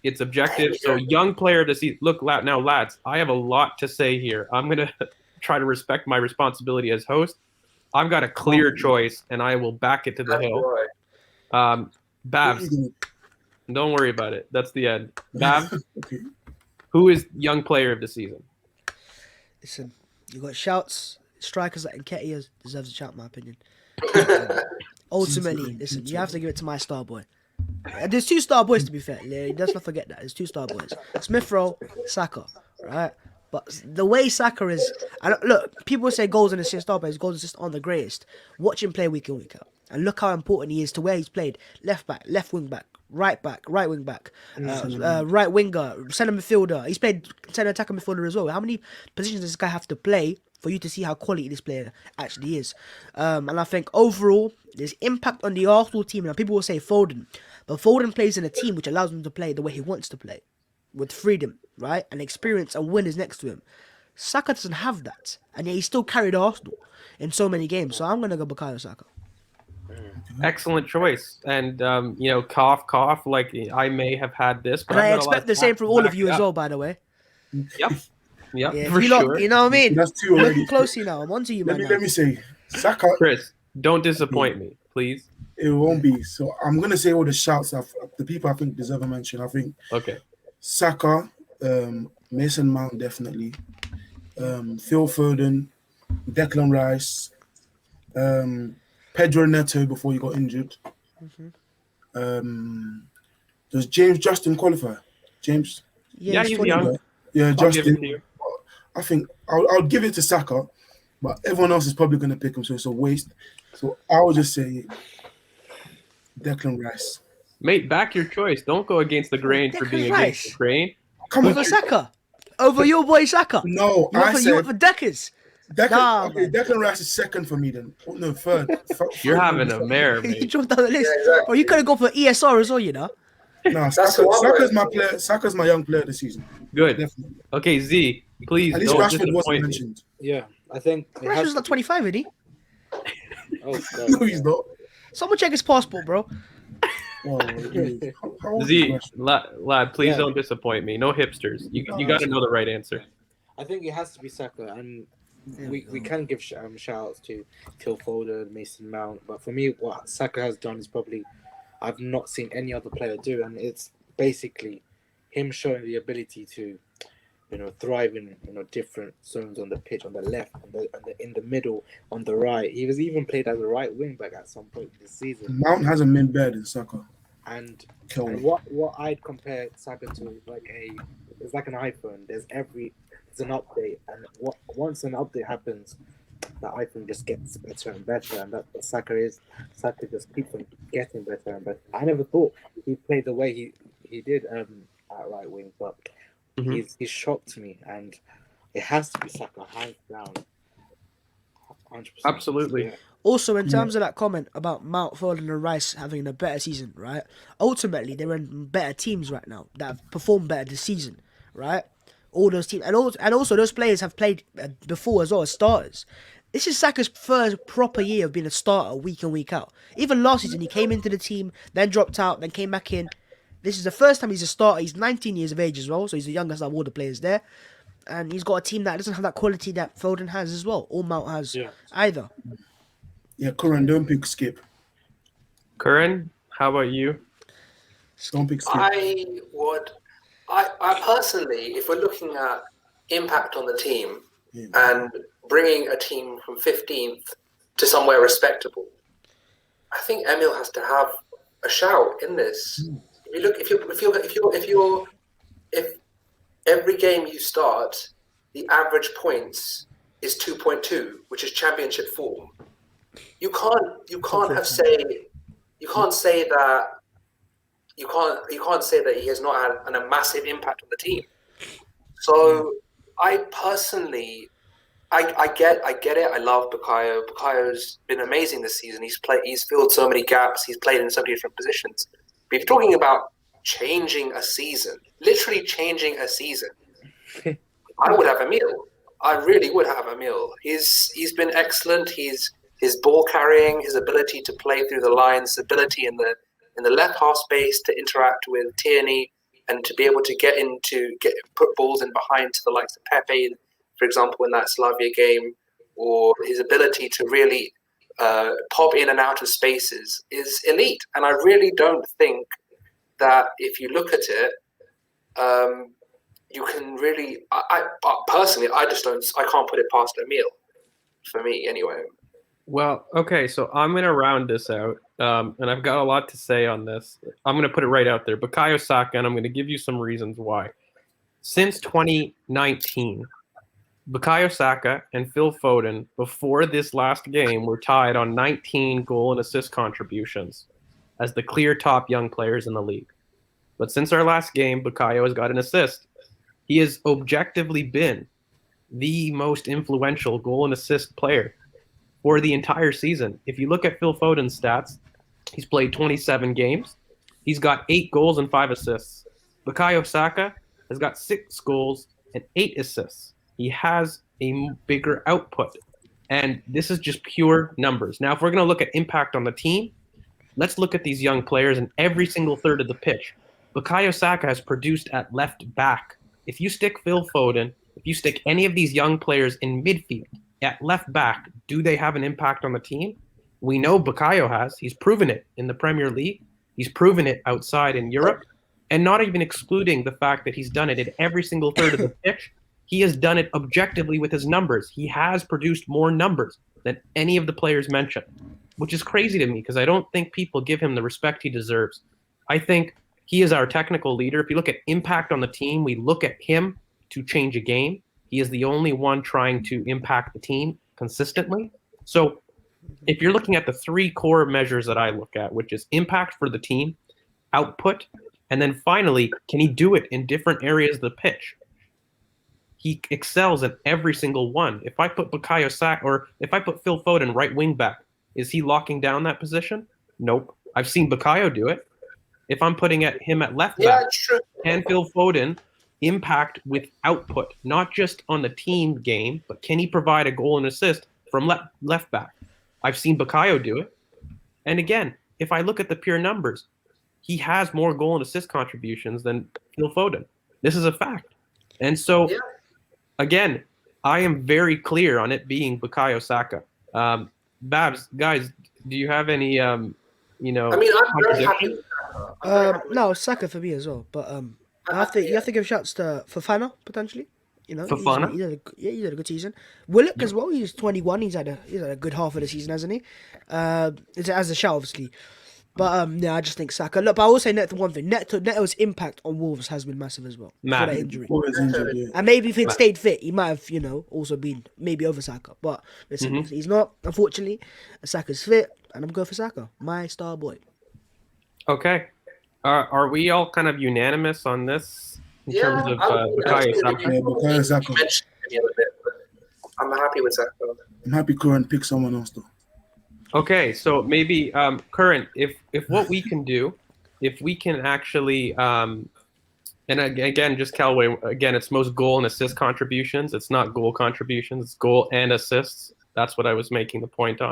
It's objective. So young player of the season. Look, now, lads, I have a lot to say here. I'm going to try to respect my responsibility as host. I've got a clear choice, and I will back it to the hill. Bhavs, don't worry about it. That's the end. Bhavs, who is young player of the season? Listen, you got shouts. Strikers like Nketiah deserves a shout, in my opinion. Ultimately, listen, you have to give it to my star boy. There's 2 star boys, to be fair. Let's not forget that. There's 2 star boys. Smith Rowe, Saka, right? But the way Saka is... And look, people say goals and assists star, but his goals and assists aren't the greatest. Watch him play week in, week out. And look how important he is to where he's played. Left back, left wing back, right wing back, right winger, centre midfielder. He's played centre attacker midfielder as well. How many positions does this guy have to play for you to see how quality this player actually is? And I think overall, there's impact on the Arsenal team. Now, people will say Foden. But Foden plays in a team which allows him to play the way he wants to play. With freedom, right? And experience and winners next to him. Saka doesn't have that. And yet he still carried Arsenal in so many games. So I'm going to go Bukayo Saka. Excellent choice. And, cough, cough, like I may have had this. But and I expect the same from all of you as well, by the way. Yep, yeah, for sure. You know what I mean? That's 2 already. Looking closely now. I'm on to you, man. Let me say, Saka... Chris, don't disappoint me, please. It won't be. So I'm going to say all the shouts of the people I think deserve a mention. I think Saka, Mason Mount, definitely. Phil Foden, Declan Rice, Pedro Neto before he got injured. Does James Justin qualify? James? Yeah, he's young. Yeah, Justin. I think I'll give it to Saka, but everyone else is probably going to pick him, so it's a waste. So I would just say Declan Rice. Mate, back your choice. Don't go against the grain for being against the grain. Come over Saka? Over your boy Saka? No, you went for Deckers. Declan Rice is second for me then. No, third. You're having a mare, mate. You dropped down the list. Or you could have gone for ESR as well, you know. No, Saka's my player. Saka's my young player this season. Good. Definitely. Okay, Z, please. At least Rashford wasn't mentioned. Yeah, I think Rashford's not 25, isn't he? Oh, God. No, he's not. Someone check his passport, bro. Z, lad, please don't disappoint me. No hipsters. You got to know the right answer. I think it has to be Saka, and we can give shout-outs to Phil Foden, Mason Mount, but for me, what Saka has done is probably I've not seen any other player do, and it's basically him showing the ability to, thrive in different zones on the pitch, on the left, in the middle, on the right. He was even played as a right wing back at some point this season. Mount hasn't been better than Saka. And what I'd compare Saka to it's like an iPhone. There's an update, and once an update happens, the iPhone just gets better and better, and that's what Saka is. Saka just keeps on getting better and better. I never thought he played the way he did at right wing, but he's shocked me, and it has to be Saka, hands down. 100%. Absolutely. Yeah. Also, in terms of that comment about Mount, Foden and Rice having a better season, right? Ultimately, they're in better teams right now that have performed better this season, right? All those teams, and also those players have played before as well as starters. This is Saka's first proper year of being a starter week in, week out. Even last season, he came into the team, then dropped out, then came back in. This is the first time he's a starter. He's 19 years of age as well, so he's the youngest of all the players there. And he's got a team that doesn't have that quality that Foden has as well, or Mount has either. Yeah, Curran, don't pick Skip. Curran, how about you? Don't pick Skip. I personally, if we're looking at impact on the team and bringing a team from 15th to somewhere respectable, I think Emil has to have a shout in this. If you look, if every game you start, the average points is 2.2, which is championship form. You can't say that he has not had a massive impact on the team. So I personally, I get it. I love Bukayo. Bukayo's been amazing this season. He's filled so many gaps. He's played in so many different positions. But if you're talking about changing a season, literally changing a season, I would have Emil. I really would have Emil. He's been excellent. His ball carrying, his ability to play through the lines, his ability in the left half space to interact with Tierney, and to be able to put balls in behind to the likes of Pepe, for example, in that Slavia game, or his ability to really pop in and out of spaces is elite. And I really don't think that if you look at it, you can really. I personally, I can't put it past Emil. For me, anyway. Well, okay, so I'm going to round this out, and I've got a lot to say on this. I'm going to put it right out there. Bukayo Saka, and I'm going to give you some reasons why. Since 2019, Bukayo Saka and Phil Foden, before this last game, were tied on 19 goal and assist contributions as the clear top young players in the league. But since our last game, Bukayo has got an assist. He has objectively been the most influential goal and assist player for the entire season. If you look at Phil Foden's stats, he's played 27 games. He's got 8 goals and 5 assists. Bukayo Saka has got 6 goals and 8 assists. He has a bigger output. And this is just pure numbers. Now, if we're going to look at impact on the team, let's look at these young players in every single third of the pitch. Bukayo Saka has produced at left back. If you stick Phil Foden, if you stick any of these young players in midfield, at left back, do they have an impact on the team? We know Bukayo has. He's proven it in the Premier League. He's proven it outside in Europe. And not even excluding the fact that he's done it in every single third of the pitch, he has done it objectively with his numbers. He has produced more numbers than any of the players mentioned, which is crazy to me because I don't think people give him the respect he deserves. I think he is our technical leader. If you look at impact on the team, we look at him to change a game. He is the only one trying to impact the team consistently. So if you're looking at the 3 core measures that I look at, which is impact for the team, output, and then finally, can he do it in different areas of the pitch? He excels in every single one. If I put Bukayo Saka, or if I put Phil Foden right wing back, is he locking down that position? Nope. I've seen Bukayo do it. If I'm putting him at left back, can Phil Foden impact with output, not just on the team game, but can he provide a goal and assist from left back? I've seen Bukayo do it. And again, if I look at the pure numbers, he has more goal and assist contributions than Phil Foden. This is a fact. And so, again, I am very clear on it being Bukayo Saka. Babs, guys, do you have any, I'm very happy. No, Saka for me as well. But you have to give shouts to Fofana potentially. You know, Fofana? He's had a good season. Willock as well. He's 21. He's had a good half of the season, hasn't he? It's as a shout, obviously. But I just think Saka. Look, but I will say one thing. Neto's impact on Wolves has been massive as well. For that injury. And maybe if he'd stayed fit, he might have, also been maybe over Saka. But listen, he's not, unfortunately. Saka's fit, and I'm going for Saka, my star boy. Okay. Are we all kind of unanimous on this in terms of Bukayo Saka? Bukayo Saka. You mentioned it a little bit, but I'm happy with Saka. I'm happy Curran pick someone else though. Okay, so maybe Curran, if what we can do, if we can actually, and again, just Calway, again, it's most goal and assist contributions. It's not goal contributions, it's goal and assists. That's what I was making the point on.